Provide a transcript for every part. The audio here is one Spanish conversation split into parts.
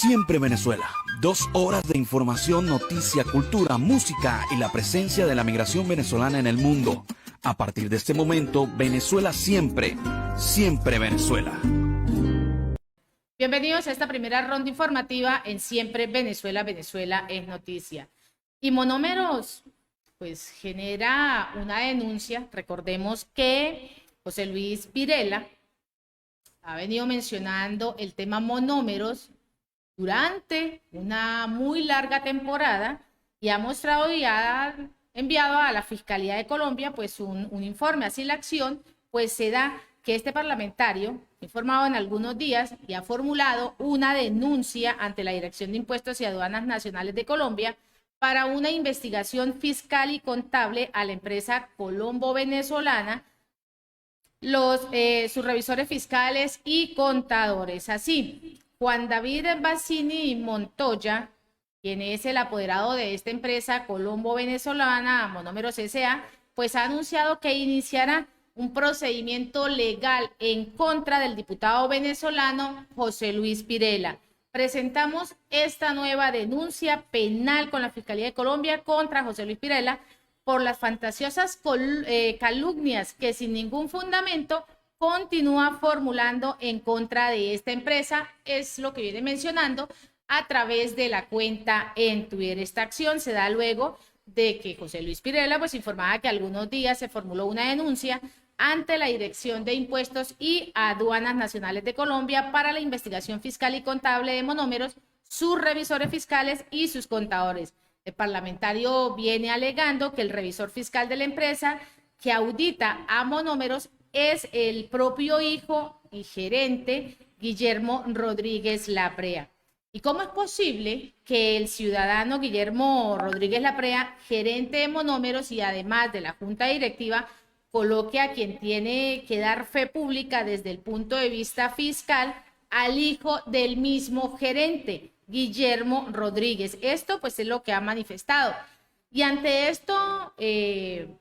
Siempre Venezuela. 2 horas de información, noticia, cultura, música y la presencia de la migración venezolana en el mundo. A partir de este momento, Venezuela siempre, siempre Venezuela. Bienvenidos a esta primera ronda informativa en Siempre Venezuela, Venezuela es noticia. Y Monómeros, pues genera una denuncia. Recordemos que José Luis Pirela ha venido mencionando el tema monómeros durante una muy larga temporada y ha mostrado y ha enviado a la Fiscalía de Colombia pues un informe. Así la acción pues se da que este parlamentario, informado en algunos días, y ha formulado una denuncia ante la Dirección de Impuestos y Aduanas Nacionales de Colombia para una investigación fiscal y contable a la empresa Colombo Venezolana, sus revisores fiscales y contadores. Así, Juan David Bassini Montoya, quien es el apoderado de esta empresa Colombo Venezolana, Monómeros S.A., pues ha anunciado que iniciará un procedimiento legal en contra del diputado venezolano José Luis Pirela. Presentamos esta nueva denuncia penal con la Fiscalía de Colombia contra José Luis Pirela por las fantasiosas calumnias que sin ningún fundamento continúa formulando en contra de esta empresa. Es lo que viene mencionando a través de la cuenta en Twitter. Esta acción se da luego de que José Luis Pirela pues informaba que algunos días se formuló una denuncia ante la Dirección de Impuestos y Aduanas Nacionales de Colombia para la investigación fiscal y contable de Monómeros, sus revisores fiscales y sus contadores. El parlamentario viene alegando que el revisor fiscal de la empresa que audita a Monómeros es el propio hijo y gerente Guillermo Rodríguez Laprea. ¿Y cómo es posible que el ciudadano Guillermo Rodríguez Laprea, gerente de Monómeros y además de la junta directiva, coloque a quien tiene que dar fe pública desde el punto de vista fiscal al hijo del mismo gerente, Guillermo Rodríguez? Esto pues es lo que ha manifestado. Y ante esto,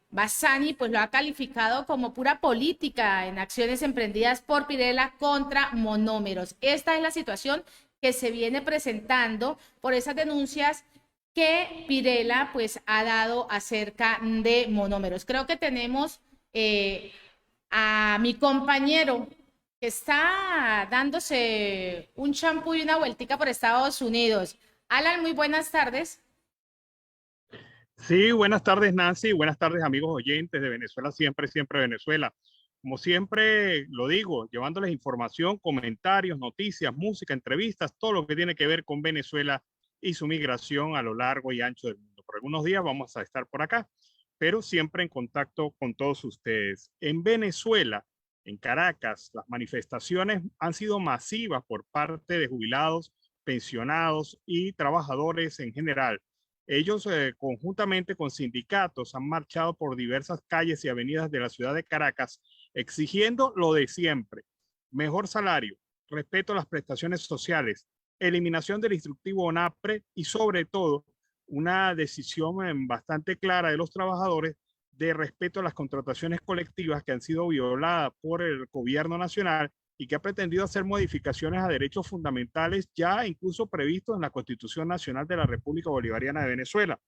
Bassani pues lo ha calificado como pura política en acciones emprendidas por Pirela contra Monómeros. Esta es la situación que se viene presentando por esas denuncias que Pirela pues ha dado acerca de Monómeros. Creo que tenemos a mi compañero que está dándose un champú y una vueltica por Estados Unidos. Alan, muy buenas tardes. Sí, buenas tardes, Nancy. Buenas tardes, amigos oyentes de Venezuela Siempre, Siempre Venezuela. Como siempre lo digo, llevándoles información, comentarios, noticias, música, entrevistas, todo lo que tiene que ver con Venezuela y su migración a lo largo y ancho del mundo. Por algunos días vamos a estar por acá, pero siempre en contacto con todos ustedes. En Venezuela, en Caracas, las manifestaciones han sido masivas por parte de jubilados, pensionados y trabajadores en general. Ellos, conjuntamente con sindicatos, han marchado por diversas calles y avenidas de la ciudad de Caracas, exigiendo lo de siempre: mejor salario, respeto a las prestaciones sociales, eliminación del instructivo ONAPRE y, sobre todo, una decisión bastante clara de los trabajadores de respeto a las contrataciones colectivas que han sido violadas por el gobierno nacional y que ha pretendido hacer modificaciones a derechos fundamentales ya incluso previstos en la Constitución Nacional de la República Bolivariana de Venezuela.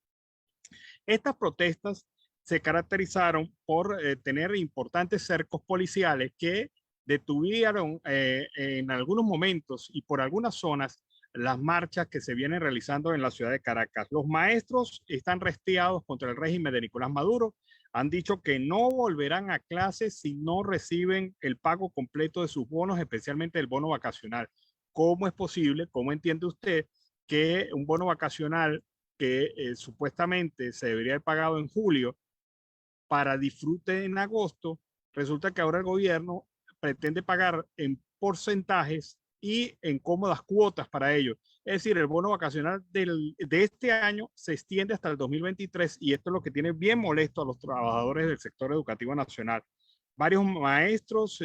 Estas protestas se caracterizaron por tener importantes cercos policiales que detuvieron en algunos momentos y por algunas zonas las marchas que se vienen realizando en la ciudad de Caracas. Los maestros están restiados contra el régimen de Nicolás Maduro. Han dicho que no volverán a clases si no reciben el pago completo de sus bonos, especialmente el bono vacacional. ¿Cómo es posible, cómo entiende usted que un bono vacacional que supuestamente se debería haber pagado en julio para disfrute en agosto, resulta que ahora el gobierno pretende pagar en porcentajes y en cómodas cuotas para ellos? Es decir, el bono vacacional de este año se extiende hasta el 2023 y esto es lo que tiene bien molesto a los trabajadores del sector educativo nacional. Varios maestros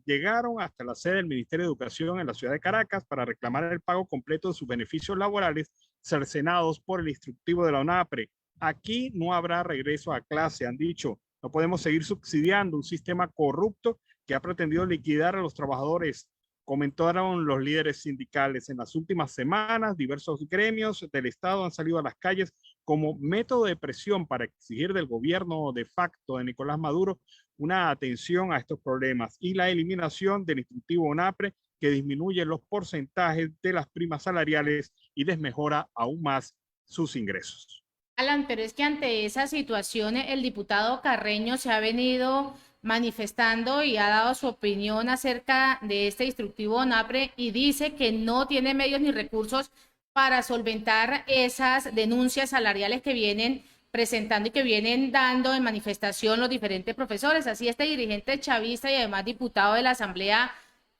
llegaron hasta la sede del Ministerio de Educación en la ciudad de Caracas para reclamar el pago completo de sus beneficios laborales cercenados por el instructivo de la ONAPRE. Aquí no habrá regreso a clase, han dicho. No podemos seguir subsidiando un sistema corrupto que ha pretendido liquidar a los trabajadores comentaron los líderes sindicales. En las últimas semanas, diversos gremios del Estado han salido a las calles como método de presión para exigir del gobierno de facto de Nicolás Maduro una atención a estos problemas y la eliminación del instructivo ONAPRE, que disminuye los porcentajes de las primas salariales y desmejora aún más sus ingresos. Alan, pero es que ante esa situación el diputado Carreño se ha venido manifestando y ha dado su opinión acerca de este instructivo ONAPRE y dice que no tiene medios ni recursos para solventar esas denuncias salariales que vienen presentando y que vienen dando en manifestación los diferentes profesores. Así este dirigente chavista y además diputado de la Asamblea,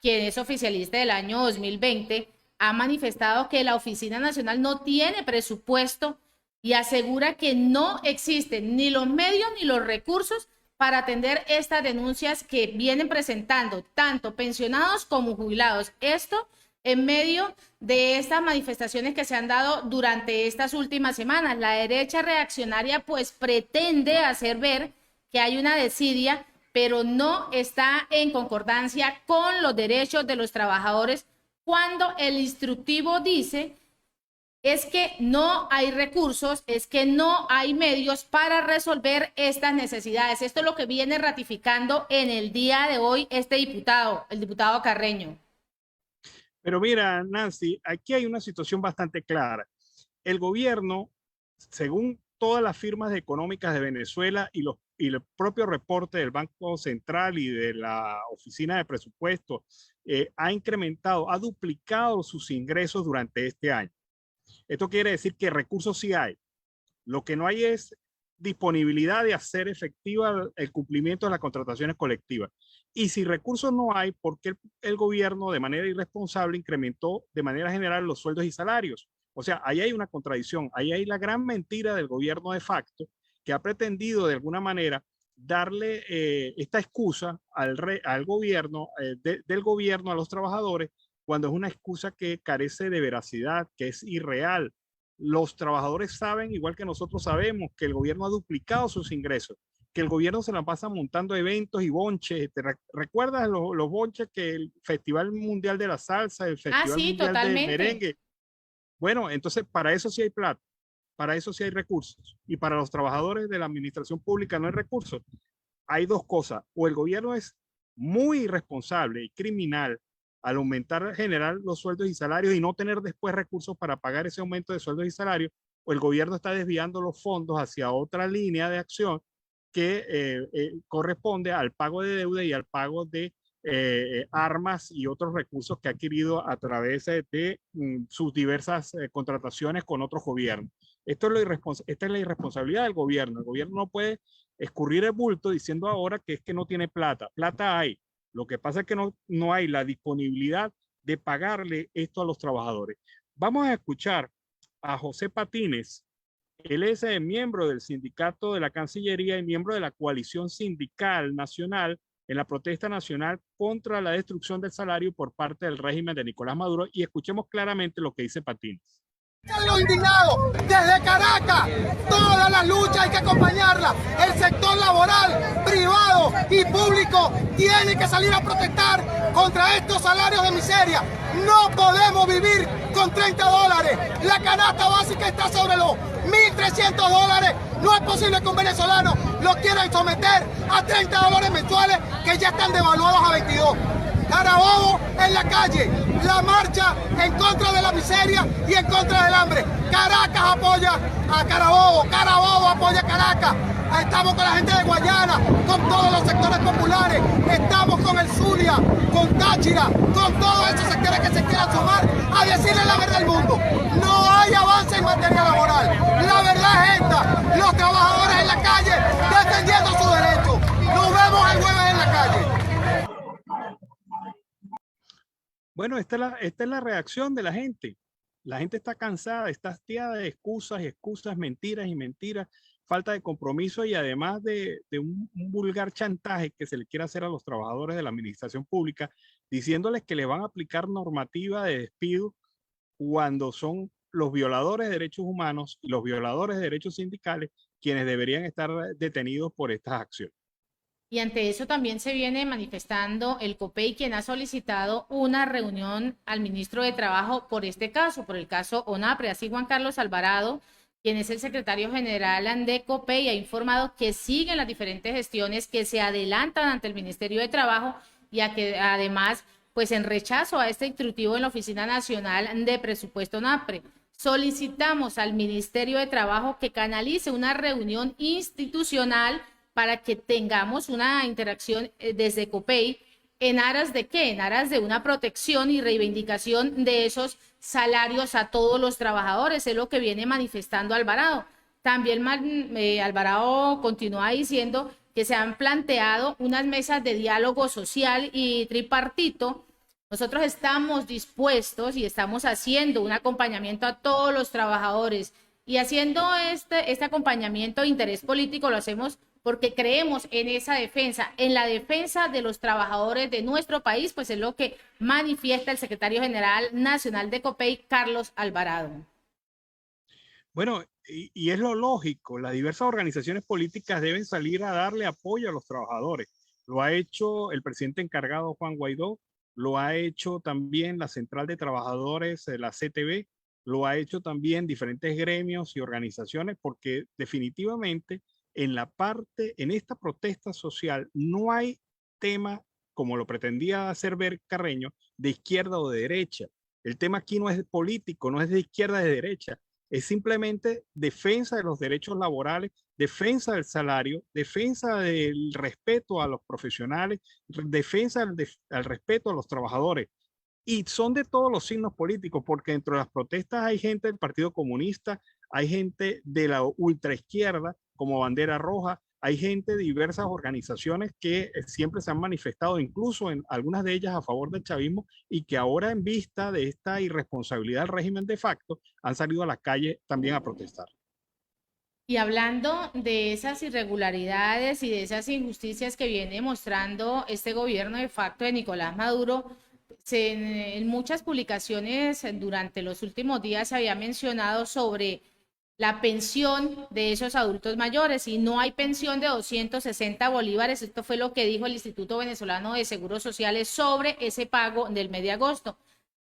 quien es oficialista del año 2020, ha manifestado que la Oficina Nacional no tiene presupuesto y asegura que no existen ni los medios ni los recursos para atender estas denuncias que vienen presentando tanto pensionados como jubilados. Esto en medio de estas manifestaciones que se han dado durante estas últimas semanas. La derecha reaccionaria pues pretende hacer ver que hay una desidia, pero no está en concordancia con los derechos de los trabajadores cuando el instructivo dice es que no hay recursos, es que no hay medios para resolver estas necesidades. Esto es lo que viene ratificando en el día de hoy este diputado, el diputado Carreño. Pero mira, Nancy, aquí hay una situación bastante clara. El gobierno, según todas las firmas económicas de Venezuela y el propio reporte del Banco Central y de la Oficina de Presupuesto, ha incrementado, ha duplicado sus ingresos durante este año. Esto quiere decir que recursos sí hay. Lo que no hay es disponibilidad de hacer efectiva el cumplimiento de las contrataciones colectivas. Y si recursos no hay, ¿por qué el gobierno de manera irresponsable incrementó de manera general los sueldos y salarios? O sea, ahí hay una contradicción, ahí hay la gran mentira del gobierno de facto que ha pretendido de alguna manera darle esta excusa al gobierno, del gobierno a los trabajadores, cuando es una excusa que carece de veracidad, que es irreal. Los trabajadores saben, igual que nosotros sabemos, que el gobierno ha duplicado sus ingresos, que el gobierno se la pasa montando eventos y bonches. ¿Recuerdas los bonches que el Festival Mundial de la Salsa, el Festival Sí, Mundial totalmente. del Merengue? Bueno, entonces para eso sí hay plata, para eso sí hay recursos. Y para los trabajadores de la administración pública no hay recursos. Hay dos cosas: o el gobierno es muy irresponsable y criminal al aumentar general los sueldos y salarios y no tener después recursos para pagar ese aumento de sueldos y salarios, o el gobierno está desviando los fondos hacia otra línea de acción que corresponde al pago de deuda y al pago de armas y otros recursos que ha adquirido a través de sus diversas contrataciones con otros gobiernos. Esta es la irresponsabilidad del gobierno. El gobierno no puede escurrir el bulto diciendo ahora que es que no tiene plata. Plata hay. Lo que pasa es que no hay la disponibilidad de pagarle esto a los trabajadores. Vamos a escuchar a José Patines. Él es miembro del sindicato de la Cancillería y miembro de la coalición sindical nacional en la protesta nacional contra la destrucción del salario por parte del régimen de Nicolás Maduro, y escuchemos claramente lo que dice Patines. Los indignados desde Caracas, todas las luchas hay que acompañarlas. El sector laboral, privado y público tiene que salir a protestar contra estos salarios de miseria. No podemos vivir con $30. La canasta básica está sobre los $1.300. No es posible que un venezolano lo quieran someter a $30 mensuales que ya están devaluados a 22. Carabobo en la calle, la marcha en contra de la miseria y en contra del hambre. Caracas apoya a Carabobo, Carabobo apoya a Caracas. Estamos con la gente de Guayana, con todos los sectores populares, estamos con el Zulia, con Táchira, con todos esos sectores que se quieran sumar a decirle la verdad al mundo. No hay avance en materia laboral. La verdad es esta: los trabajadores en la calle defendiendo sus derechos. Nos vemos el jueves en la calle. Bueno, esta es la reacción de la gente. La gente está cansada, está hastiada de excusas y excusas, mentiras y mentiras, falta de compromiso y además de un vulgar chantaje que se le quiere hacer a los trabajadores de la administración pública, diciéndoles que le van a aplicar normativa de despido cuando son los violadores de derechos humanos y los violadores de derechos sindicales quienes deberían estar detenidos por estas acciones. Y ante eso también se viene manifestando el COPEI, quien ha solicitado una reunión al ministro de Trabajo por este caso, por el caso ONAPRE. Así Juan Carlos Alvarado, quien es el secretario general de COPEI, ha informado que siguen las diferentes gestiones que se adelantan ante el Ministerio de Trabajo y a que además, pues en rechazo a este instructivo en la Oficina Nacional de Presupuesto ONAPRE, solicitamos al Ministerio de Trabajo que canalice una reunión institucional para que tengamos una interacción desde COPEI en aras de qué, en aras de una protección y reivindicación de esos salarios a todos los trabajadores, es lo que viene manifestando Alvarado. También Alvarado continúa diciendo que se han planteado unas mesas de diálogo social y tripartito. Nosotros estamos dispuestos y estamos haciendo un acompañamiento a todos los trabajadores y haciendo este acompañamiento de interés político lo hacemos porque creemos en esa defensa, en la defensa de los trabajadores de nuestro país, pues es lo que manifiesta el secretario general nacional de COPEI, Carlos Alvarado. Bueno, y es lo lógico, las diversas organizaciones políticas deben salir a darle apoyo a los trabajadores. Lo ha hecho el presidente encargado Juan Guaidó, lo ha hecho también la Central de Trabajadores, la CTB, lo ha hecho también diferentes gremios y organizaciones, porque definitivamente en esta protesta social no hay tema, como lo pretendía hacer ver Carreño, de izquierda o de derecha. El tema aquí no es político, no es de izquierda o de derecha, es simplemente defensa de los derechos laborales, defensa del salario, defensa del respeto a los profesionales, defensa al respeto a los trabajadores. Y son de todos los signos políticos, porque dentro de las protestas hay gente del Partido Comunista, hay gente de la ultraizquierda, como Bandera Roja, hay gente de diversas organizaciones que siempre se han manifestado, incluso en algunas de ellas a favor del chavismo, y que ahora en vista de esta irresponsabilidad del régimen de facto, han salido a la calle también a protestar. Y hablando de esas irregularidades y de esas injusticias que viene mostrando este gobierno de facto de Nicolás Maduro, en muchas publicaciones durante los últimos días se había mencionado sobre la pensión de esos adultos mayores y no hay pensión de 260 bolívares. Esto fue lo que dijo el Instituto Venezolano de Seguros Sociales sobre ese pago del mes de agosto.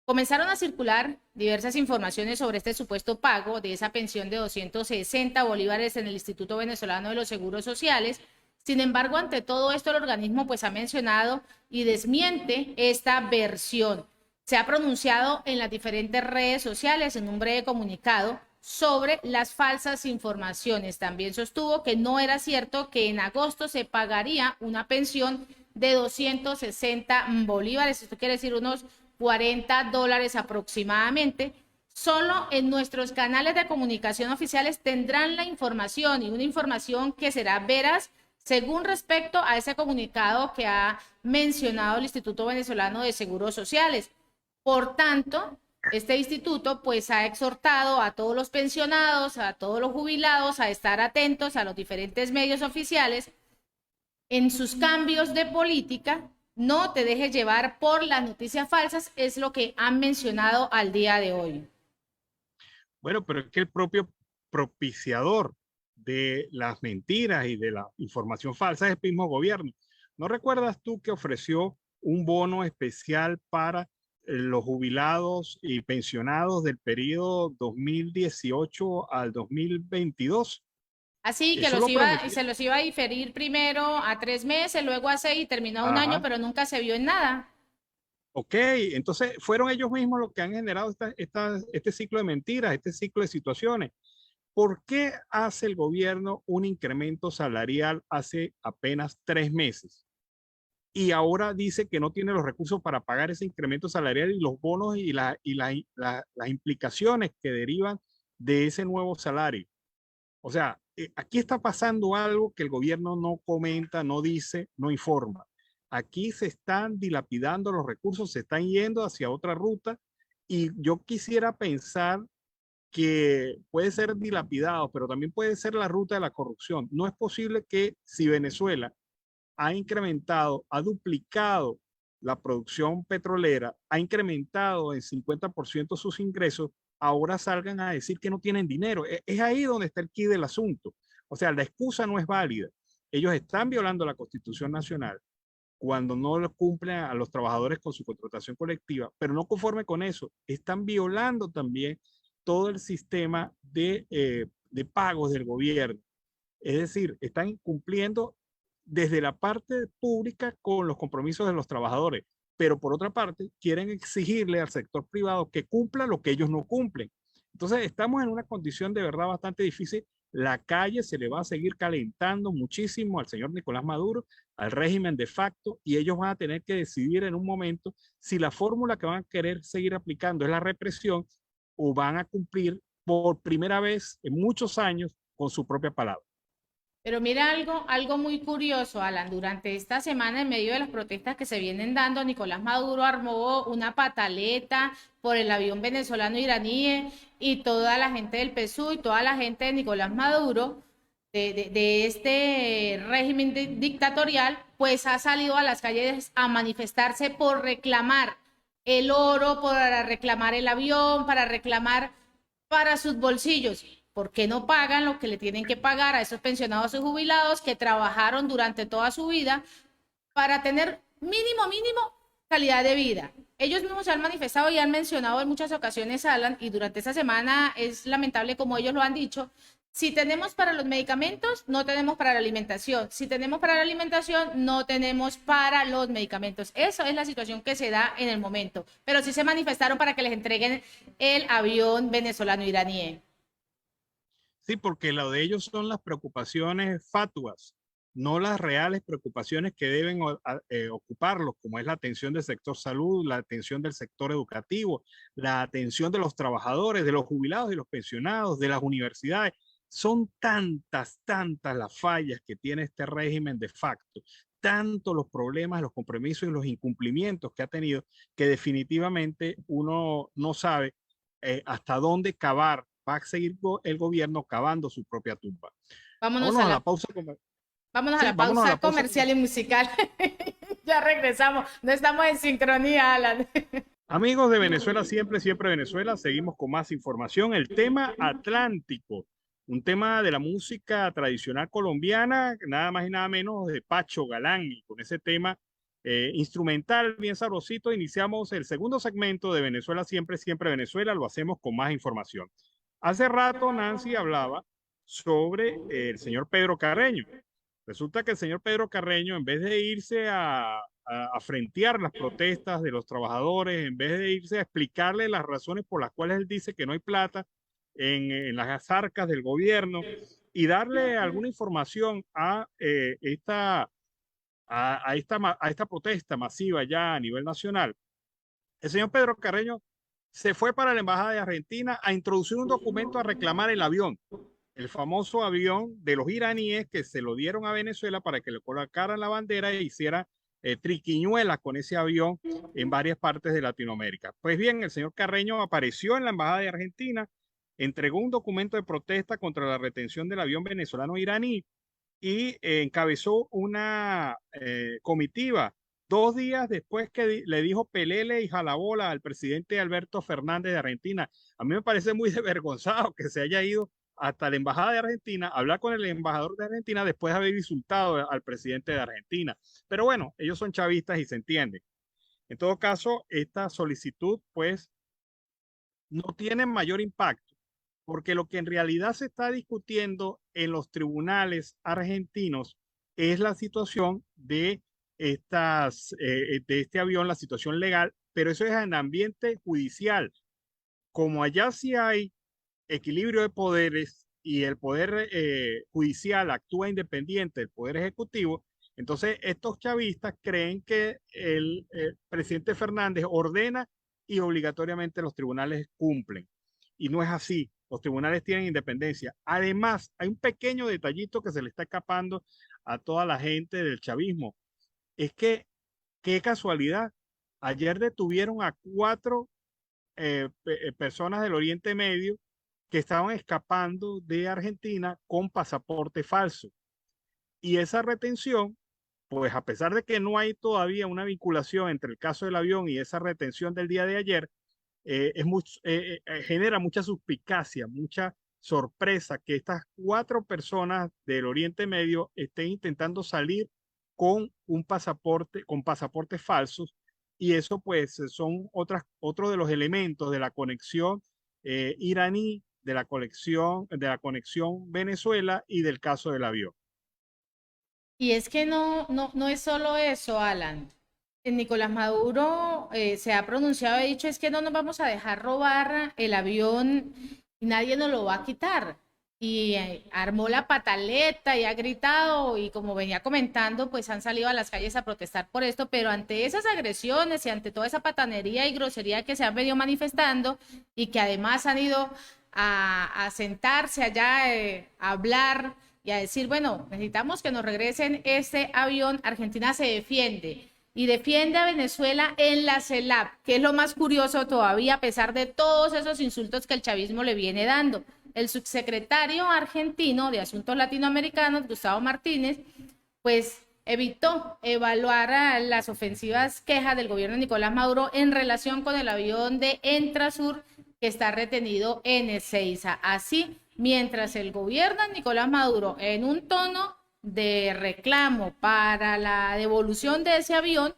Comenzaron a circular diversas informaciones sobre este supuesto pago de esa pensión de 260 bolívares en el Instituto Venezolano de los Seguros Sociales. Sin embargo, ante todo esto, el organismo pues ha mencionado y desmiente esta versión. Se ha pronunciado en las diferentes redes sociales en un breve comunicado sobre las falsas informaciones. También sostuvo que no era cierto que en agosto se pagaría una pensión de 260 bolívares, esto quiere decir unos $40 aproximadamente. Solo en nuestros canales de comunicación oficiales tendrán la información y una información que será veraz según respecto a ese comunicado que ha mencionado el Instituto Venezolano de Seguros Sociales. Por tanto, este instituto pues ha exhortado a todos los pensionados, a todos los jubilados a estar atentos a los diferentes medios oficiales en sus cambios de política. No te dejes llevar por las noticias falsas, es lo que han mencionado al día de hoy. Bueno, pero es que el propio propiciador de las mentiras y de la información falsa es el mismo gobierno. ¿No recuerdas tú que ofreció un bono especial para los jubilados y pensionados del periodo 2018 al 2022? Así que se los iba a diferir primero a 3 meses, luego a 6 y terminó a un año, pero nunca se vio en nada. Ok, entonces fueron ellos mismos los que han generado este ciclo de mentiras, este ciclo de situaciones. ¿Por qué hace el gobierno un incremento salarial hace apenas 3 meses? Y ahora dice que no tiene los recursos para pagar ese incremento salarial y los bonos y las implicaciones que derivan de ese nuevo salario. O sea, aquí está pasando algo que el gobierno no comenta, no dice, no informa. Aquí se están dilapidando los recursos, se están yendo hacia otra ruta y yo quisiera pensar que puede ser dilapidado, pero también puede ser la ruta de la corrupción. No es posible que si Venezuela ha incrementado, ha duplicado la producción petrolera, ha incrementado en 50% sus ingresos, ahora salgan a decir que no tienen dinero. Es ahí donde está el quid del asunto. O sea, la excusa no es válida. ellos están violando la Constitución Nacional cuando no lo cumplen a los trabajadores con su contratación colectiva, pero no conforme con eso, están violando también todo el sistema de pagos del gobierno. Es decir, están incumpliendo desde la parte pública con los compromisos de los trabajadores, pero por otra parte quieren exigirle al sector privado que cumpla lo que ellos no cumplen. Entonces estamos en una condición de verdad bastante difícil. La calle se le va a seguir calentando muchísimo al señor Nicolás Maduro, al régimen de facto, y ellos van a tener que decidir en un momento si la fórmula que van a querer seguir aplicando es la represión o van a cumplir por primera vez en muchos años con su propia palabra. Pero mira algo muy curioso, Alan. Durante esta semana, en medio de las protestas que se vienen dando, Nicolás Maduro armó una pataleta por el avión venezolano iraní y toda la gente del PSUV y toda la gente de Nicolás Maduro, de este régimen dictatorial, pues ha salido a las calles a manifestarse por reclamar el oro, para reclamar el avión, para reclamar para sus bolsillos. ¿Por qué no pagan lo que le tienen que pagar a esos pensionados y jubilados que trabajaron durante toda su vida para tener mínimo calidad de vida? Ellos mismos se han manifestado y han mencionado en muchas ocasiones, Alan, y durante esta semana es lamentable como ellos lo han dicho: si tenemos para los medicamentos, no tenemos para la alimentación. Si tenemos para la alimentación, no tenemos para los medicamentos. Esa es la situación que se da en el momento. Pero sí se manifestaron para que les entreguen el avión venezolano-iraní. Sí, porque lo de ellos son las preocupaciones fatuas, no las reales preocupaciones que deben ocuparlos, como es la atención del sector salud, la atención del sector educativo, la atención de los trabajadores, de los jubilados y los pensionados, de las universidades. Son tantas las fallas que tiene este régimen de facto, tanto los problemas, los compromisos y los incumplimientos que ha tenido, que definitivamente uno no sabe hasta dónde cavar. Va a seguir el gobierno cavando su propia tumba. Vámonos a la pausa comercial y musical. Ya regresamos. No estamos en sincronía, Alan. Amigos de Venezuela, siempre Venezuela, seguimos con más información. El tema Atlántico, un tema de la música tradicional colombiana, nada más y nada menos de Pacho Galán. Y con ese tema instrumental bien sabrosito, iniciamos el segundo segmento de Venezuela, siempre Venezuela. Lo hacemos con más información. Hace rato Nancy hablaba sobre el señor Pedro Carreño. Resulta que el señor Pedro Carreño, en vez de irse a frentear las protestas de los trabajadores, en vez de irse a explicarle las razones por las cuales él dice que no hay plata en las arcas del gobierno y darle alguna información a esta protesta masiva ya a nivel nacional, el señor Pedro Carreño se fue para la Embajada de Argentina a introducir un documento a reclamar el avión, el famoso avión de los iraníes que se lo dieron a Venezuela para que le colocaran la bandera e hiciera triquiñuelas con ese avión en varias partes de Latinoamérica. Pues bien, el señor Carreño apareció en la Embajada de Argentina, entregó un documento de protesta contra la retención del avión venezolano-iraní y encabezó una comitiva 2 días después que le dijo pelele y jalabola al presidente Alberto Fernández de Argentina. A mí me parece muy desvergonzado que se haya ido hasta la Embajada de Argentina a hablar con el embajador de Argentina después de haber insultado al presidente de Argentina. Pero bueno, ellos son chavistas y se entienden. En todo caso, esta solicitud pues no tiene mayor impacto, porque lo que en realidad se está discutiendo en los tribunales argentinos es la situación de este avión, la situación legal, pero eso es en ambiente judicial. Como allá sí hay equilibrio de poderes y el poder judicial actúa independiente del poder ejecutivo, entonces estos chavistas creen que el presidente Fernández ordena y obligatoriamente los tribunales cumplen. Y no es así. Los tribunales tienen independencia. Además, hay un pequeño detallito que se le está escapando a toda la gente del chavismo. Es que, qué casualidad, ayer detuvieron a 4 personas del Oriente Medio que estaban escapando de Argentina con pasaporte falso. Y esa retención, pues a pesar de que no hay todavía una vinculación entre el caso del avión y esa retención del día de ayer, genera mucha suspicacia, mucha sorpresa que estas 4 personas del Oriente Medio estén intentando salir con un pasaporte, con pasaportes falsos, y eso pues son otro de los elementos de la conexión iraní, de la conexión Venezuela y del caso del avión. Y es que no es solo eso, Alan. Nicolás Maduro se ha pronunciado, ha dicho, es que no nos vamos a dejar robar el avión y nadie nos lo va a quitar. Y armó la pataleta y ha gritado y como venía comentando, pues han salido a las calles a protestar por esto, pero ante esas agresiones y ante toda esa patanería y grosería que se han venido manifestando y que además han ido a sentarse allá, a hablar y a decir, bueno, necesitamos que nos regresen este avión, Argentina se defiende y defiende a Venezuela en la CELAC, que es lo más curioso todavía, a pesar de todos esos insultos que el chavismo le viene dando. El subsecretario argentino de Asuntos Latinoamericanos, Gustavo Martínez, pues evitó evaluar las ofensivas quejas del gobierno de Nicolás Maduro en relación con el avión de Entrasur que está retenido en Ezeiza. Así, mientras el gobierno de Nicolás Maduro, en un tono de reclamo para la devolución de ese avión,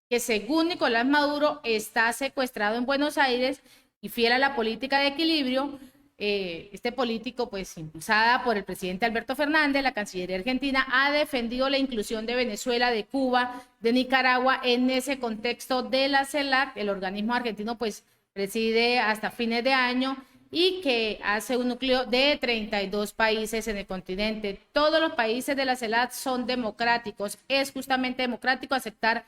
que según Nicolás Maduro está secuestrado en Buenos Aires y fiel a la política de equilibrio, este político, pues impulsada por el presidente Alberto Fernández, la Cancillería Argentina, ha defendido la inclusión de Venezuela, de Cuba, de Nicaragua en ese contexto de la CELAC. El organismo argentino pues preside hasta fines de año y que hace un núcleo de 32 países en el continente. Todos los países de la CELAC son democráticos. Es justamente democrático aceptar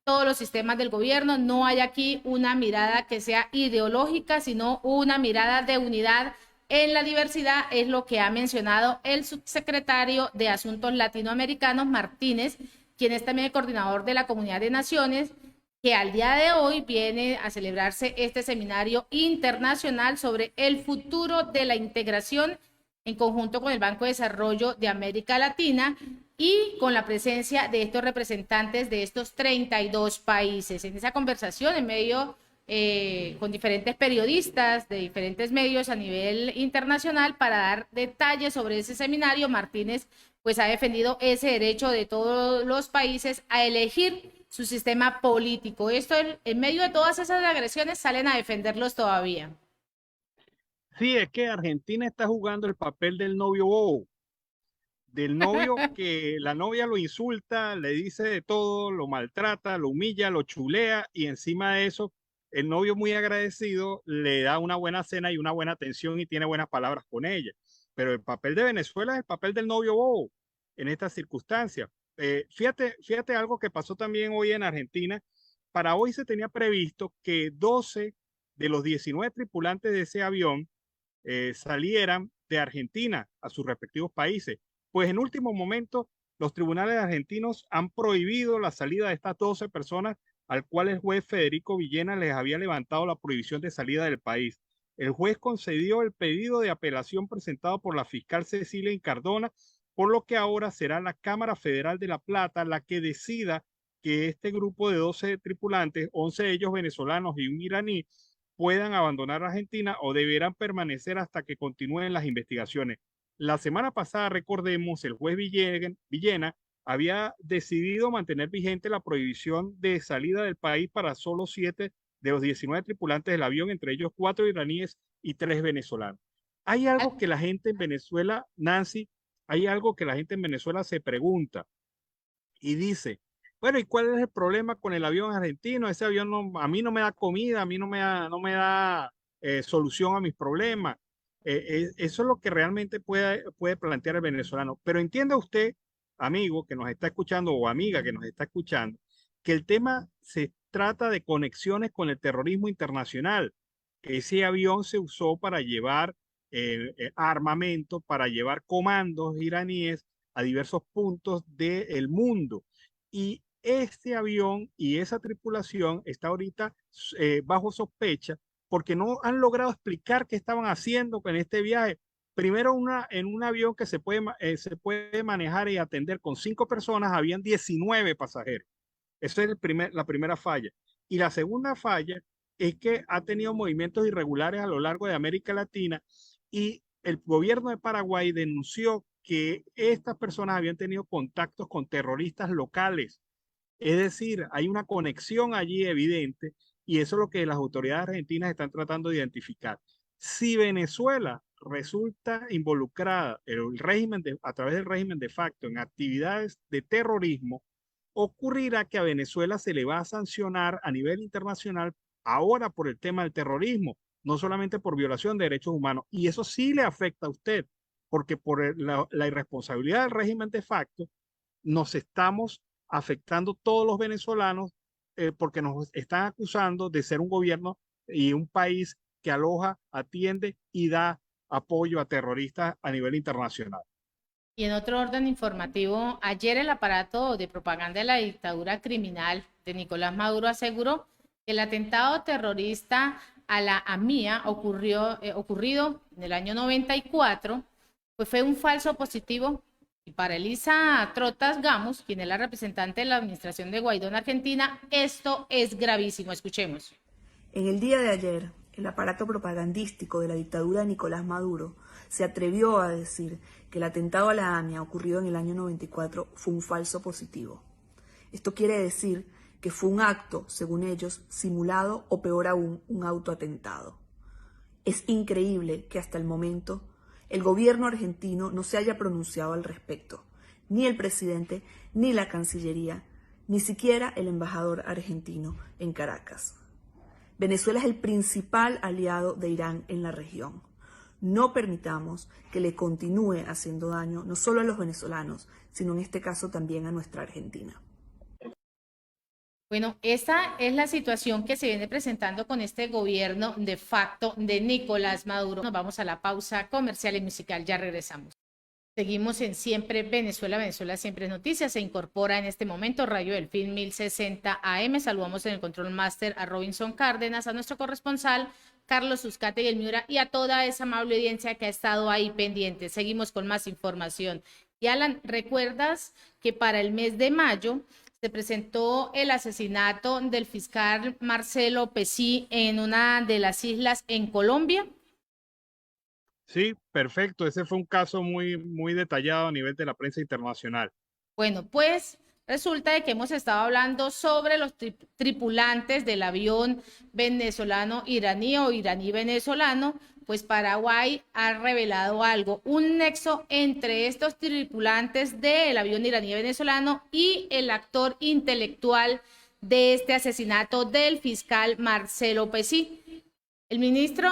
todos los sistemas del gobierno. No hay aquí una mirada que sea ideológica, sino una mirada de unidad en la diversidad, es lo que ha mencionado el subsecretario de Asuntos Latinoamericanos, Martínez, quien es también el coordinador de la Comunidad de Naciones, que al día de hoy viene a celebrarse este seminario internacional sobre el futuro de la integración en conjunto con el Banco de Desarrollo de América Latina y con la presencia de estos representantes de estos 32 países. En esa conversación, en medio con diferentes periodistas de diferentes medios a nivel internacional, para dar detalles sobre ese seminario, Martínez pues ha defendido ese derecho de todos los países a elegir su sistema político. Esto en medio de todas esas agresiones salen a defenderlos todavía. Sí, es que Argentina está jugando el papel del novio bobo, del novio que la novia lo insulta, le dice de todo, lo maltrata, lo humilla, lo chulea y encima de eso el novio muy agradecido le da una buena cena y una buena atención y tiene buenas palabras con ella. Pero el papel de Venezuela es el papel del novio bobo en estas circunstancias. Fíjate algo que pasó también hoy en Argentina. Para hoy se tenía previsto que 12 de los 19 tripulantes de ese avión salieran de Argentina a sus respectivos países. Pues en último momento los tribunales argentinos han prohibido la salida de estas 12 personas, al cual el juez Federico Villena les había levantado la prohibición de salida del país. El juez concedió el pedido de apelación presentado por la fiscal Cecilia Incardona, por lo que ahora será la Cámara Federal de La Plata la que decida que este grupo de 12 tripulantes, 11 de ellos venezolanos y un iraní, puedan abandonar Argentina o deberán permanecer hasta que continúen las investigaciones. La semana pasada, recordemos, el juez Villena había decidido mantener vigente la prohibición de salida del país para solo 7 de los 19 tripulantes del avión, entre ellos 4 iraníes y 3 venezolanos. Hay algo que la gente en Venezuela, Nancy, hay algo que la gente en Venezuela se pregunta y dice, bueno, ¿y cuál es el problema con el avión argentino? Ese avión a mí no me da comida, a mí no me da solución a mis problemas. Eso es lo que realmente puede plantear el venezolano. Pero entienda usted, amigo que nos está escuchando o amiga que nos está escuchando, que el tema se trata de conexiones con el terrorismo internacional. Ese avión se usó para llevar armamento, para llevar comandos iraníes a diversos puntos del mundo. Y este avión y esa tripulación está ahorita bajo sospecha porque no han logrado explicar qué estaban haciendo con este viaje. Primero, en un avión que se puede manejar y atender con 5 personas, habían 19 pasajeros. Esa es la primera falla. Y la segunda falla es que ha tenido movimientos irregulares a lo largo de América Latina y el gobierno de Paraguay denunció que estas personas habían tenido contactos con terroristas locales. Es decir, hay una conexión allí evidente y eso es lo que las autoridades argentinas están tratando de identificar. Si Venezuela resulta involucrada a través del régimen de facto en actividades de terrorismo, ocurrirá que a Venezuela se le va a sancionar a nivel internacional ahora por el tema del terrorismo, no solamente por violación de derechos humanos. Y eso sí le afecta a usted, porque por la irresponsabilidad del régimen de facto, nos estamos afectando todos los venezolanos porque nos están acusando de ser un gobierno y un país que aloja, atiende y da apoyo a terroristas a nivel internacional. Y en otro orden informativo, ayer el aparato de propaganda de la dictadura criminal de Nicolás Maduro aseguró que el atentado terrorista a la AMIA ocurrido en el año 94, pues fue un falso positivo. Y para Elisa Trotas Gamos, quien es la representante de la administración de Guaidó en Argentina, esto es gravísimo. Escuchemos. En el día de ayer, el aparato propagandístico de la dictadura de Nicolás Maduro se atrevió a decir que el atentado a la AMIA ocurrido en el año 94 fue un falso positivo. Esto quiere decir que fue un acto, según ellos, simulado o peor aún, un autoatentado. Es increíble que hasta el momento el gobierno argentino no se haya pronunciado al respecto, ni el presidente, ni la Cancillería, ni siquiera el embajador argentino en Caracas. Venezuela es el principal aliado de Irán en la región. No permitamos que le continúe haciendo daño no solo a los venezolanos, sino en este caso también a nuestra Argentina. Bueno, esta es la situación que se viene presentando con este gobierno de facto de Nicolás Maduro. Nos vamos a la pausa comercial y musical, ya regresamos. Seguimos en Siempre Venezuela, Venezuela Siempre es Noticias. Se incorpora en este momento Radio Delfín 1060 AM. Saludamos en el Control Master a Robinson Cárdenas, a nuestro corresponsal Carlos Uzcate y el Miura y a toda esa amable audiencia que ha estado ahí pendiente. Seguimos con más información. Y Alan, ¿recuerdas que para el mes de mayo se presentó el asesinato del fiscal Marcelo Pesí en una de las islas en Colombia? Sí, perfecto. Ese fue un caso muy detallado a nivel de la prensa internacional. Bueno, pues resulta de que hemos estado hablando sobre los tripulantes del avión venezolano iraní o iraní venezolano. Pues Paraguay ha revelado algo, un nexo entre estos tripulantes del avión iraní venezolano y el actor intelectual de este asesinato del fiscal Marcelo Pesí. El ministro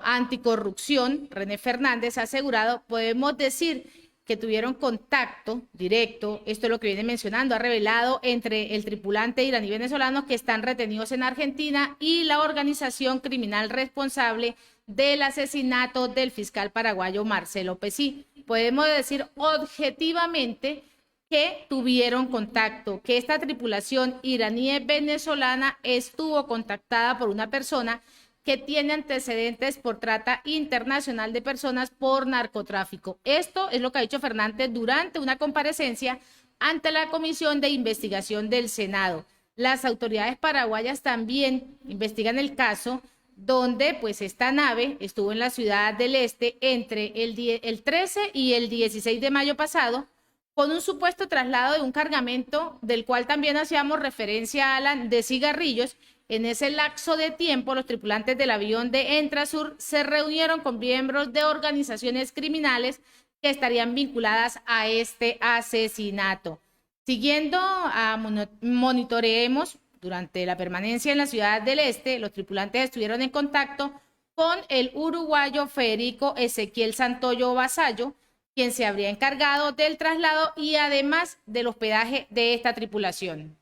anticorrupción, René Fernández, ha asegurado, podemos decir que tuvieron contacto directo, esto es lo que viene mencionando, ha revelado entre el tripulante iraní venezolano que están retenidos en Argentina y la organización criminal responsable del asesinato del fiscal paraguayo Marcelo Pesí. Podemos decir objetivamente que tuvieron contacto, que esta tripulación iraní venezolana estuvo contactada por una persona que tiene antecedentes por trata internacional de personas por narcotráfico. Esto es lo que ha dicho Fernández durante una comparecencia ante la Comisión de Investigación del Senado. Las autoridades paraguayas también investigan el caso donde pues esta nave estuvo en la Ciudad del Este entre el 13 y el 16 de mayo pasado con un supuesto traslado de un cargamento del cual también hacíamos referencia, Alan, de cigarrillos. En ese lapso de tiempo, los tripulantes del avión de Entrasur se reunieron con miembros de organizaciones criminales que estarían vinculadas a este asesinato. Siguiendo a monitoreemos, durante la permanencia en la Ciudad del Este, los tripulantes estuvieron en contacto con el uruguayo Federico Ezequiel Santoyo Vasallo, quien se habría encargado del traslado y además del hospedaje de esta tripulación.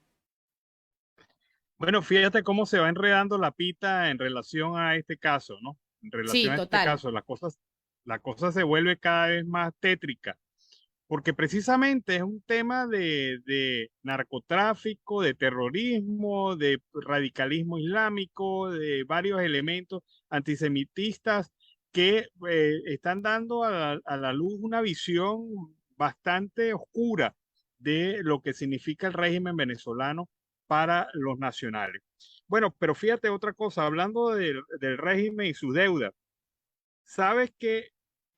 Bueno, fíjate cómo se va enredando la pita en relación a este caso, ¿no? En relación a este caso, la cosa se vuelve cada vez más tétrica, porque precisamente es un tema de narcotráfico, de terrorismo, de radicalismo islámico, de varios elementos antisemitistas que están dando a la luz una visión bastante oscura de lo que significa el régimen venezolano para los nacionales. Bueno, pero fíjate otra cosa, hablando del régimen y su deuda, sabes que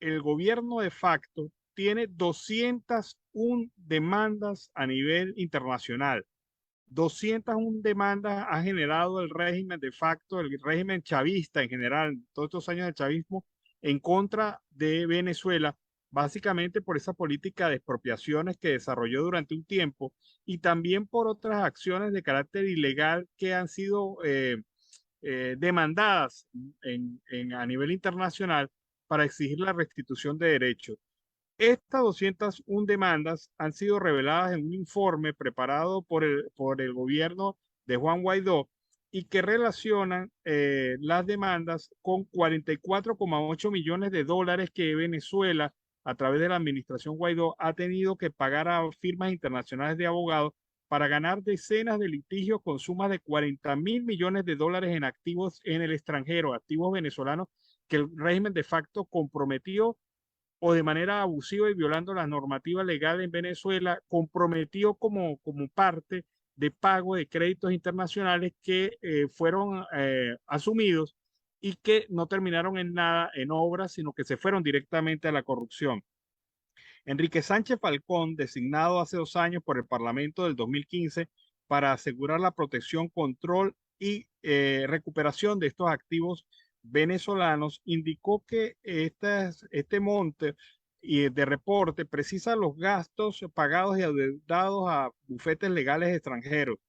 el gobierno de facto tiene 201 demandas a nivel internacional. 201 demandas ha generado el régimen de facto, el régimen chavista en general, todos estos años de chavismo, en contra de Venezuela, básicamente por esa política de expropiaciones que desarrolló durante un tiempo y también por otras acciones de carácter ilegal que han sido demandadas a nivel internacional para exigir la restitución de derechos. Estas 201 demandas han sido reveladas en un informe preparado por el gobierno de Juan Guaidó y que relacionan las demandas con 44,8 millones de dólares que Venezuela, a través de la administración Guaidó, ha tenido que pagar a firmas internacionales de abogados para ganar decenas de litigios con sumas de 40.000 millones de dólares en activos en el extranjero, activos venezolanos que el régimen de facto comprometió o de manera abusiva y violando la normativa legal en Venezuela, comprometió como parte de pago de créditos internacionales que fueron asumidos y que no terminaron en nada, en obras, sino que se fueron directamente a la corrupción. Enrique Sánchez Falcón, designado hace 2 años por el Parlamento del 2015 para asegurar la protección, control y recuperación de estos activos venezolanos, indicó que este monte de reporte precisa los gastos pagados y adeudados a bufetes legales extranjeros.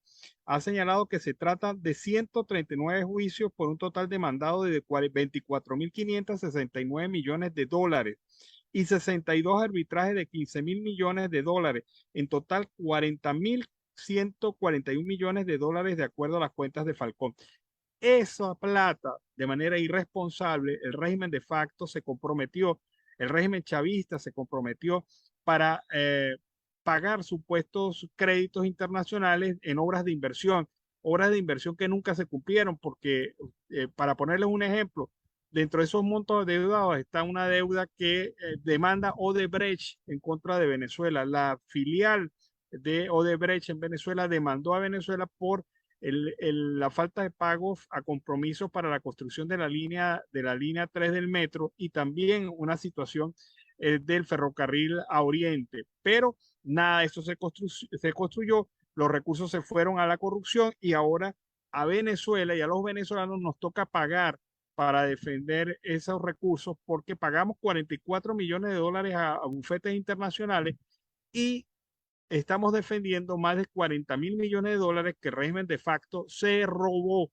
Ha señalado que se trata de 139 juicios por un total demandado de 24.569 millones de dólares y 62 arbitrajes de 15.000 millones de dólares. En total, 40.141 millones de dólares de acuerdo a las cuentas de Falcón. Esa plata, de manera irresponsable, el régimen de facto se comprometió, el régimen chavista se comprometió para pagar supuestos créditos internacionales en obras de inversión que nunca se cumplieron, porque para ponerles un ejemplo, dentro de esos montos adeudados está una deuda que demanda Odebrecht en contra de Venezuela. La filial de Odebrecht en Venezuela demandó a Venezuela por la falta de pagos a compromisos para la construcción de la línea 3 del metro y también una situación del ferrocarril a Oriente. Pero nada de eso se construyó, los recursos se fueron a la corrupción y ahora a Venezuela y a los venezolanos nos toca pagar para defender esos recursos porque pagamos 44 millones de dólares a bufetes internacionales y estamos defendiendo más de 40.000 millones de dólares que el régimen de facto se robó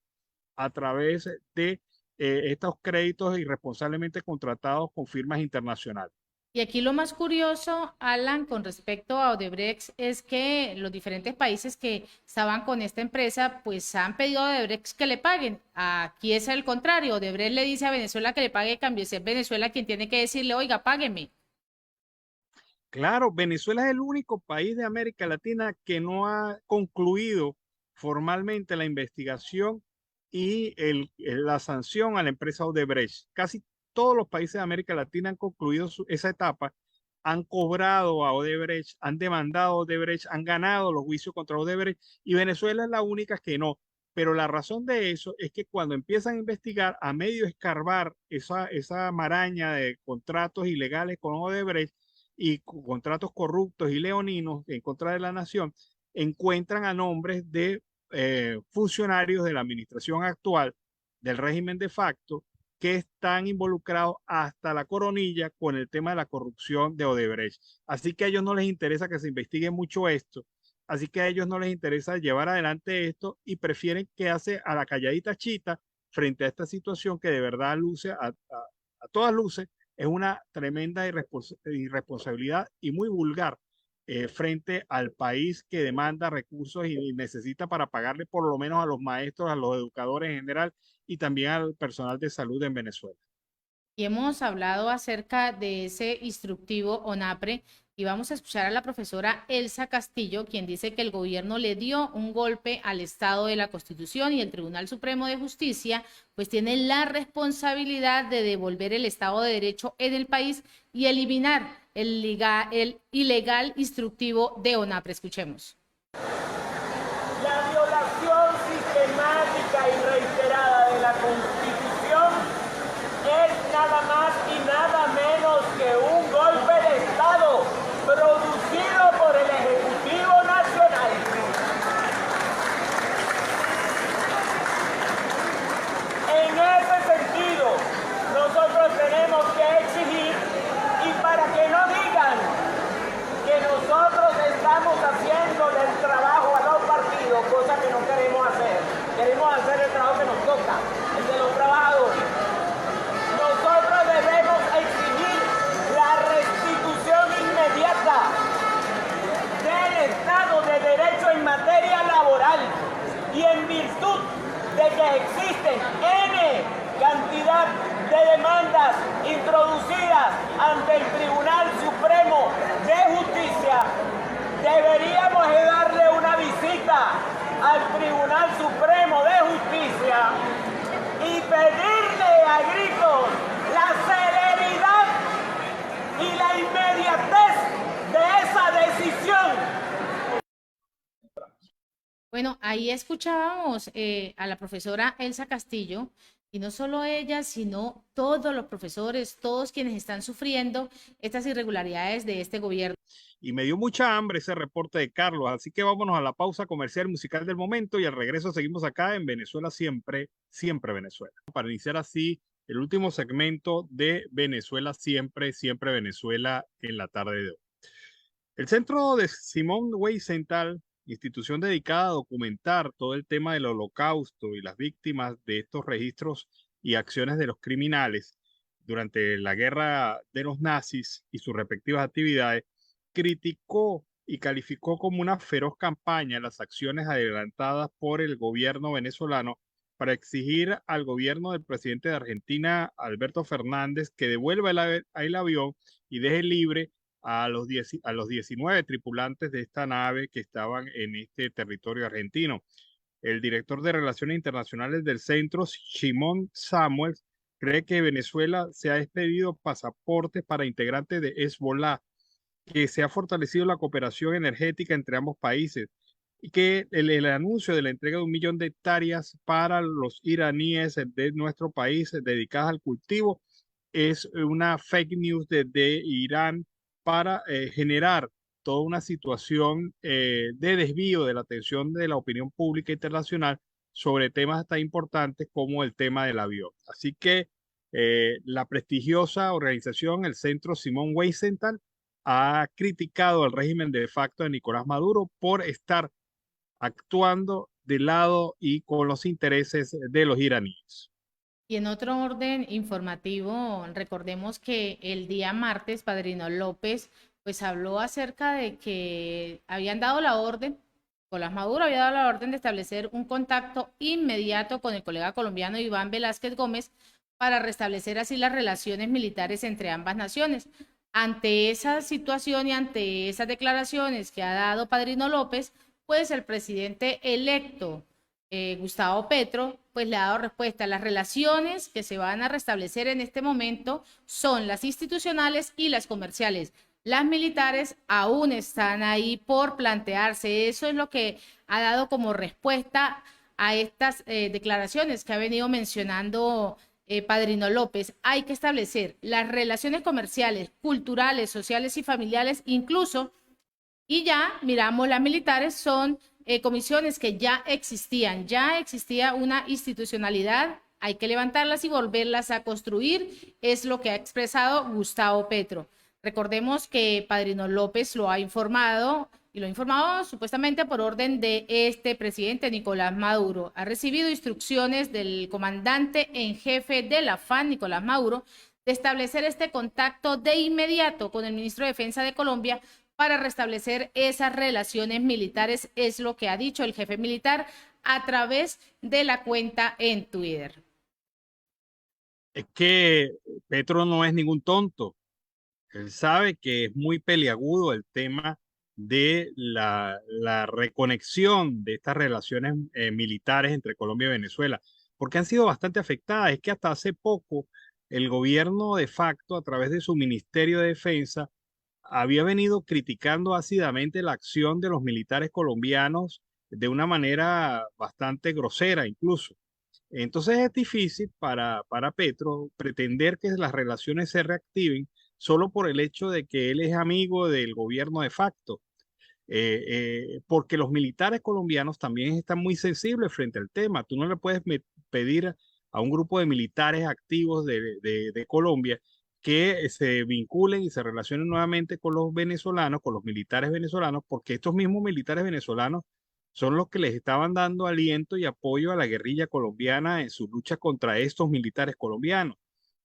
a través de estos créditos irresponsablemente contratados con firmas internacionales. Y aquí lo más curioso, Alan, con respecto a Odebrecht, es que los diferentes países que estaban con esta empresa, pues han pedido a Odebrecht que le paguen. Aquí es el contrario, Odebrecht le dice a Venezuela que le pague, cambio, es Venezuela quien tiene que decirle, oiga, págueme. Claro, Venezuela es el único país de América Latina que no ha concluido formalmente la investigación y la sanción a la empresa Odebrecht. Casi todos los países de América Latina han concluido esa etapa, han cobrado a Odebrecht, han demandado a Odebrecht, han ganado los juicios contra Odebrecht y Venezuela es la única que no. Pero la razón de eso es que cuando empiezan a investigar, a medio escarbar esa maraña de contratos ilegales con Odebrecht y contratos corruptos y leoninos en contra de la nación, encuentran a nombres de funcionarios de la administración actual del régimen de facto que están involucrados hasta la coronilla con el tema de la corrupción de Odebrecht. Así que a ellos no les interesa que se investigue mucho esto, así que a ellos no les interesa llevar adelante esto y prefieren quedarse a la calladita chita frente a esta situación que de verdad luce a todas luces, es una tremenda irresponsabilidad y muy vulgar frente al país que demanda recursos y necesita para pagarle por lo menos a los maestros, a los educadores en general y también al personal de salud en Venezuela. Y hemos hablado acerca de ese instructivo ONAPRE y vamos a escuchar a la profesora Elsa Castillo, quien dice que el gobierno le dio un golpe al Estado de la Constitución y el Tribunal Supremo de Justicia pues tiene la responsabilidad de devolver el Estado de Derecho en el país y eliminar el ilegal instructivo de ONAPRE. Escuchemos. La violación sistemática y reiterada de la Constitución es nada más y nada menos en materia laboral y en virtud de que existen N cantidad de demandas introducidas ante el Tribunal Supremo de Justicia, deberíamos de darle una visita al Tribunal Supremo de Justicia y pedirle a gritos la celeridad y la inmediatez de esa decisión. Bueno, ahí escuchábamos a la profesora Elsa Castillo, y no solo ella, sino todos los profesores, todos quienes están sufriendo estas irregularidades de este gobierno. Y me dio mucha hambre ese reporte de Carlos, así que vámonos a la pausa comercial musical del momento y al regreso seguimos acá en Venezuela Siempre, Siempre Venezuela. Para iniciar así el último segmento de Venezuela Siempre, Siempre Venezuela en la tarde de hoy. El Centro de Simón Wiesenthal, institución dedicada a documentar todo el tema del Holocausto y las víctimas de estos registros y acciones de los criminales durante la guerra de los nazis y sus respectivas actividades, criticó y calificó como una feroz campaña las acciones adelantadas por el gobierno venezolano para exigir al gobierno del presidente de Argentina, Alberto Fernández, que devuelva el avión y deje libre a los 19 tripulantes de esta nave que estaban en este territorio argentino. El director de Relaciones Internacionales del centro, Shimon Samuels, cree que Venezuela se ha expedido pasaportes para integrantes de Hezbollah, que se ha fortalecido la cooperación energética entre ambos países y que el anuncio de la entrega de 1 millón de hectáreas para los iraníes de nuestro país dedicadas al cultivo es una fake news de Irán para generar toda una situación de desvío de la atención de la opinión pública internacional sobre temas tan importantes como el tema del avión. Así que la prestigiosa organización, el Centro Simón Wiesenthal, ha criticado al régimen de facto de Nicolás Maduro por estar actuando de lado y con los intereses de los iraníes. Y en otro orden informativo, recordemos que el día martes, Padrino López, pues habló acerca de que habían dado la orden, Nicolás Maduro había dado la orden de establecer un contacto inmediato con el colega colombiano Iván Velázquez Gómez para restablecer así las relaciones militares entre ambas naciones. Ante esa situación y ante esas declaraciones que ha dado Padrino López, pues el presidente electo, Gustavo Petro, pues le ha dado respuesta. Las relaciones que se van a restablecer en este momento son las institucionales y las comerciales. Las militares aún están ahí por plantearse. Eso es lo que ha dado como respuesta a estas declaraciones que ha venido mencionando Padrino López. Hay que establecer las relaciones comerciales, culturales, sociales y familiares, incluso, y ya miramos, las militares son comisiones que ya existía una institucionalidad, hay que levantarlas y volverlas a construir, es lo que ha expresado Gustavo Petro. Recordemos que Padrino López lo ha informado, y lo ha informado supuestamente por orden de este presidente Nicolás Maduro. Ha recibido instrucciones del comandante en jefe de la FARC, Nicolás Maduro, de establecer este contacto de inmediato con el ministro de Defensa de Colombia para restablecer esas relaciones militares, es lo que ha dicho el jefe militar a través de la cuenta en Twitter. Es que Petro no es ningún tonto. Él sabe que es muy peliagudo el tema de la reconexión de estas relaciones militares entre Colombia y Venezuela, porque han sido bastante afectadas. Es que hasta hace poco el gobierno de facto, a través de su Ministerio de Defensa, había venido criticando ácidamente la acción de los militares colombianos de una manera bastante grosera incluso. Entonces es difícil para Petro pretender que las relaciones se reactiven solo por el hecho de que él es amigo del gobierno de facto, porque los militares colombianos también están muy sensibles frente al tema. Tú no le puedes pedir a un grupo de militares activos de Colombia que se vinculen y se relacionen nuevamente con los venezolanos, con los militares venezolanos, porque estos mismos militares venezolanos son los que les estaban dando aliento y apoyo a la guerrilla colombiana en su lucha contra estos militares colombianos.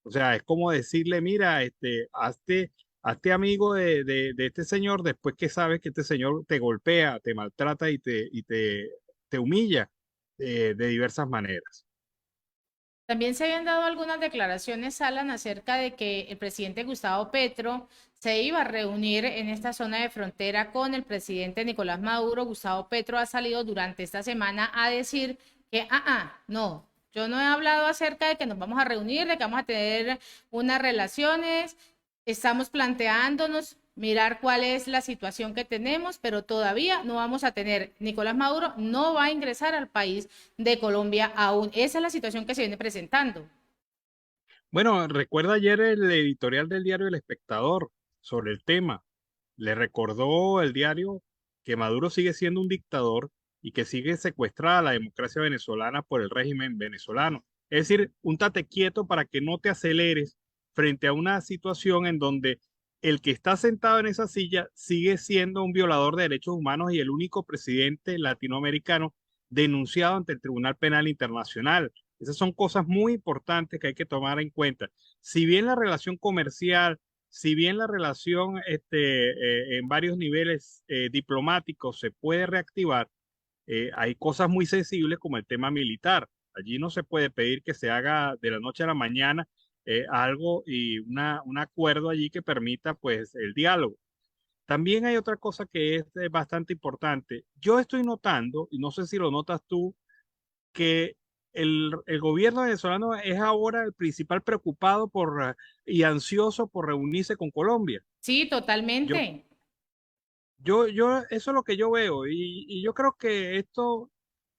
O sea, es como decirle, mira, hazte Hazte amigo de este señor después que sabes que este señor te golpea, te maltrata y te humilla de diversas maneras. También se habían dado algunas declaraciones, Alan, acerca de que el presidente Gustavo Petro se iba a reunir en esta zona de frontera con el presidente Nicolás Maduro. Gustavo Petro ha salido durante esta semana a decir que, no, yo no he hablado acerca de que nos vamos a reunir, de que vamos a tener unas relaciones, estamos planteándonos mirar cuál es la situación que tenemos, pero todavía no vamos a tener. Nicolás Maduro no va a ingresar al país de Colombia aún. Esa es la situación que se viene presentando. Bueno, recuerda ayer el editorial del diario El Espectador sobre el tema. Le recordó el diario que Maduro sigue siendo un dictador y que sigue secuestrada la democracia venezolana por el régimen venezolano. Es decir, un tate quieto para que no te aceleres frente a una situación en donde el que está sentado en esa silla sigue siendo un violador de derechos humanos y el único presidente latinoamericano denunciado ante el Tribunal Penal Internacional. Esas son cosas muy importantes que hay que tomar en cuenta. Si bien la relación comercial, si bien la relación en varios niveles diplomáticos se puede reactivar, hay cosas muy sensibles como el tema militar. Allí no se puede pedir que se haga de la noche a la mañana algo y un acuerdo allí que permita pues el diálogo. También hay otra cosa que es bastante importante. Yo estoy notando, y no sé si lo notas tú, que el gobierno venezolano es ahora el principal preocupado y ansioso por reunirse con Colombia. Sí, totalmente. Eso es lo que yo veo y yo creo que esto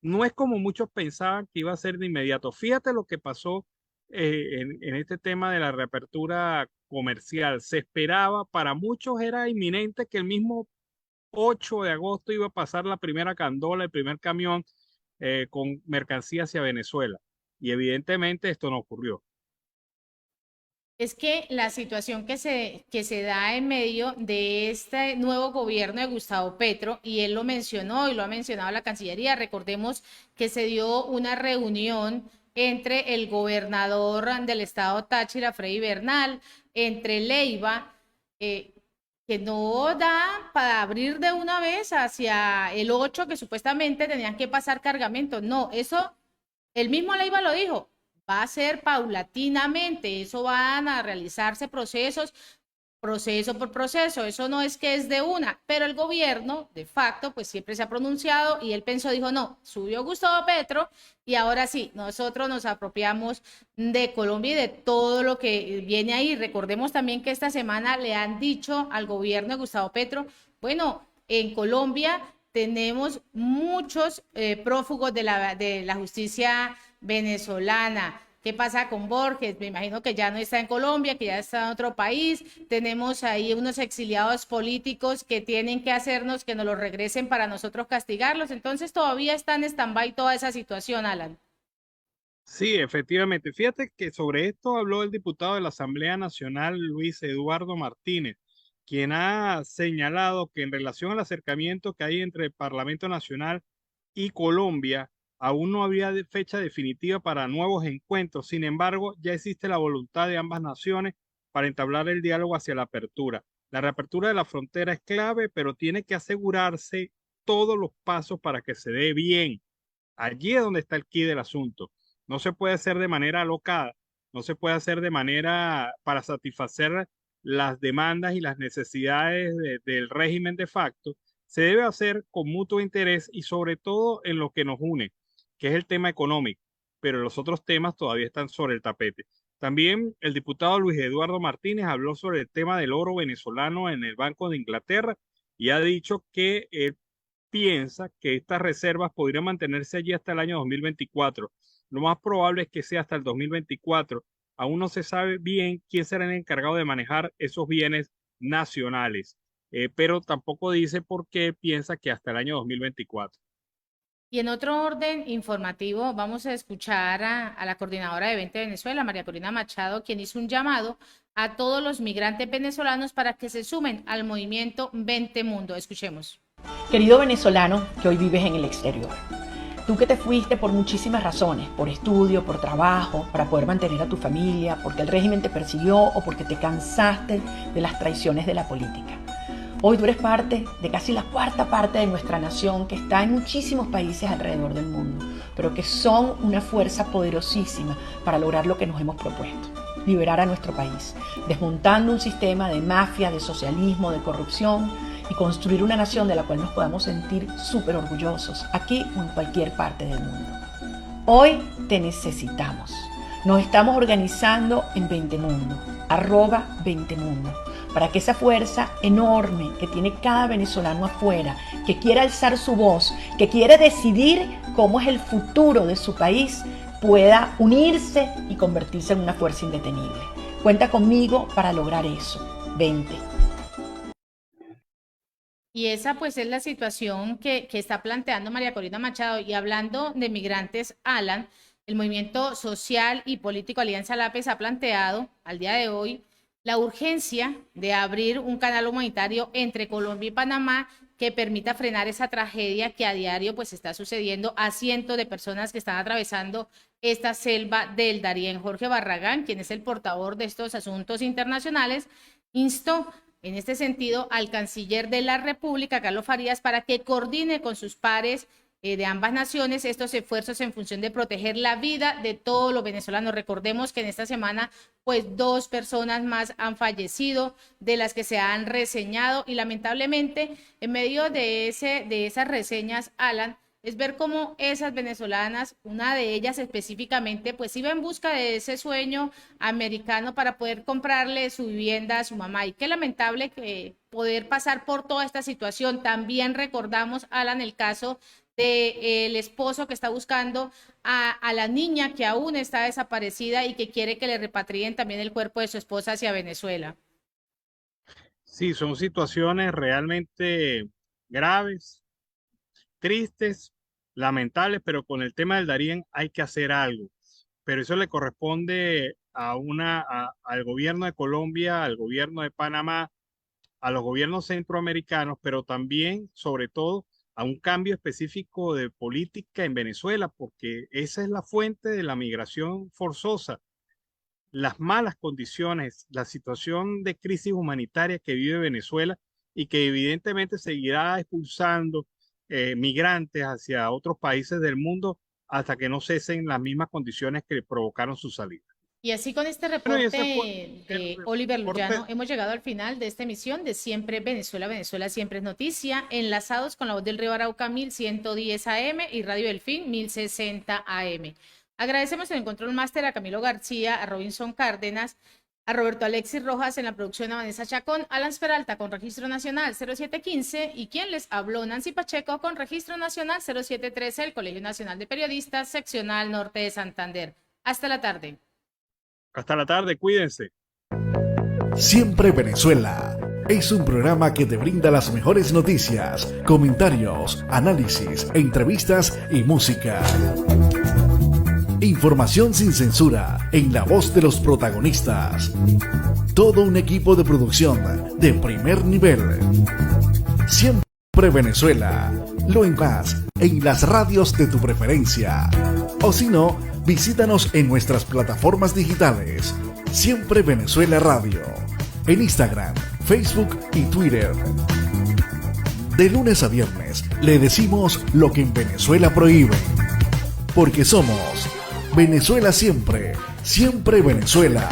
no es como muchos pensaban que iba a ser de inmediato. Fíjate lo que pasó en este tema de la reapertura comercial. Se esperaba, para muchos era inminente que el mismo 8 de agosto iba a pasar la primera candola, el primer camión con mercancía hacia Venezuela. Y evidentemente esto no ocurrió. Es que la situación que se da en medio de este nuevo gobierno de Gustavo Petro, y él lo mencionó y lo ha mencionado la Cancillería, recordemos que se dio una reunión entre el gobernador del estado Táchira, Freddy Bernal, entre Leiva, que no da para abrir de una vez hacia el 8, que supuestamente tenían que pasar cargamentos. No, eso, el mismo Leiva lo dijo, va a ser paulatinamente, eso van a realizarse proceso por proceso, eso no es que es de una, pero el gobierno de facto pues siempre se ha pronunciado y él dijo no, subió Gustavo Petro y ahora sí, nosotros nos apropiamos de Colombia y de todo lo que viene ahí. Recordemos también que esta semana le han dicho al gobierno de Gustavo Petro, bueno, en Colombia tenemos muchos prófugos de la justicia venezolana. ¿Qué pasa con Borges? Me imagino que ya no está en Colombia, que ya está en otro país. Tenemos ahí unos exiliados políticos que tienen que hacernos que nos los regresen para nosotros castigarlos. Entonces todavía está en stand-by toda esa situación, Alan. Sí, efectivamente. Fíjate que sobre esto habló el diputado de la Asamblea Nacional, Luis Eduardo Martínez, quien ha señalado que en relación al acercamiento que hay entre el Parlamento Nacional y Colombia, aún no había fecha definitiva para nuevos encuentros. Sin embargo, ya existe la voluntad de ambas naciones para entablar el diálogo hacia la apertura. La reapertura de la frontera es clave, pero tiene que asegurarse todos los pasos para que se dé bien. Allí es donde está el quid del asunto. No se puede hacer de manera alocada, no se puede hacer de manera para satisfacer las demandas y las necesidades del régimen de facto. Se debe hacer con mutuo interés y sobre todo en lo que nos une, que es el tema económico, pero los otros temas todavía están sobre el tapete. También el diputado Luis Eduardo Martínez habló sobre el tema del oro venezolano en el Banco de Inglaterra y ha dicho que él piensa que estas reservas podrían mantenerse allí hasta el año 2024. Lo más probable es que sea hasta el 2024. Aún no se sabe bien quién será el encargado de manejar esos bienes nacionales, pero tampoco dice por qué piensa que hasta el año 2024. Y en otro orden informativo, vamos a escuchar a la coordinadora de Vente Venezuela, María Corina Machado, quien hizo un llamado a todos los migrantes venezolanos para que se sumen al movimiento Vente Mundo. Escuchemos. Querido venezolano que hoy vives en el exterior, Tú que te fuiste por muchísimas razones, por estudio, por trabajo, para poder mantener a tu familia, porque el régimen te persiguió o porque te cansaste de las traiciones de la política. Hoy tú eres parte de casi la cuarta parte de nuestra nación que está en muchísimos países alrededor del mundo, pero que son una fuerza poderosísima para lograr lo que nos hemos propuesto: liberar a nuestro país, desmontando un sistema de mafia, de socialismo, de corrupción, y construir una nación de la cual nos podamos sentir súper orgullosos, aquí o en cualquier parte del mundo. Hoy te necesitamos. Nos estamos organizando en 20 Mundo, @20Mundo, para que esa fuerza enorme que tiene cada venezolano afuera, que quiere alzar su voz, que quiere decidir cómo es el futuro de su país, pueda unirse y convertirse en una fuerza indetenible. Cuenta conmigo para lograr eso. 20. Y esa pues es la situación que está planteando María Corina Machado. Y hablando de migrantes, Alan, el movimiento social y político Alianza Lápiz ha planteado al día de hoy la urgencia de abrir un canal humanitario entre Colombia y Panamá que permita frenar esa tragedia que a diario pues está sucediendo a cientos de personas que están atravesando esta selva del Darién. Jorge Barragán, quien es el portavoz de estos asuntos internacionales, instó en este sentido al canciller de la República, Carlos Farías, para que coordine con sus pares de ambas naciones estos esfuerzos en función de proteger la vida de todos los venezolanos. Recordemos que en esta semana pues 2 personas más han fallecido, de las que se han reseñado, y lamentablemente en medio de esas reseñas, Alan, es ver cómo esas venezolanas, una de ellas específicamente, pues iba en busca de ese sueño americano para poder comprarle su vivienda a su mamá. Y qué lamentable que poder pasar por toda esta situación. También recordamos, Alan, el caso del esposo que está buscando a la niña que aún está desaparecida y que quiere que le repatrien también el cuerpo de su esposa hacia Venezuela. Sí, son situaciones realmente graves, tristes, lamentables, pero con el tema del Darién hay que hacer algo. Pero eso le corresponde al gobierno de Colombia, al gobierno de Panamá, a los gobiernos centroamericanos, pero también, sobre todo, a un cambio específico de política en Venezuela, porque esa es la fuente de la migración forzosa. Las malas condiciones, la situación de crisis humanitaria que vive Venezuela y que evidentemente seguirá expulsando migrantes hacia otros países del mundo hasta que no cesen las mismas condiciones que provocaron su salida. Y así con este reporte de Oliver Luyano hemos llegado al final de esta emisión de Siempre Venezuela. Venezuela siempre es noticia, enlazados con la Voz del Río Arauca 1110 AM y Radio Delfín 1060 AM. Agradecemos el control máster a Camilo García, a Robinson Cárdenas, a Roberto Alexis Rojas en la producción, a Vanessa Chacón, Alan Peralta con Registro Nacional 0715 y quien les habló, Nancy Pacheco, con Registro Nacional 0713, el Colegio Nacional de Periodistas, Seccional Norte de Santander. Hasta la tarde. Hasta la tarde, cuídense. Siempre Venezuela es un programa que te brinda las mejores noticias, comentarios, análisis, entrevistas y música. Información sin censura, en la voz de los protagonistas. Todo un equipo de producción de primer nivel. Siempre Venezuela. Lo más en las radios de tu preferencia. O si no, visítanos en nuestras plataformas digitales. Siempre Venezuela Radio. En Instagram, Facebook y Twitter. De lunes a viernes le decimos lo que en Venezuela prohíben. Porque somos Venezuela siempre, siempre Venezuela.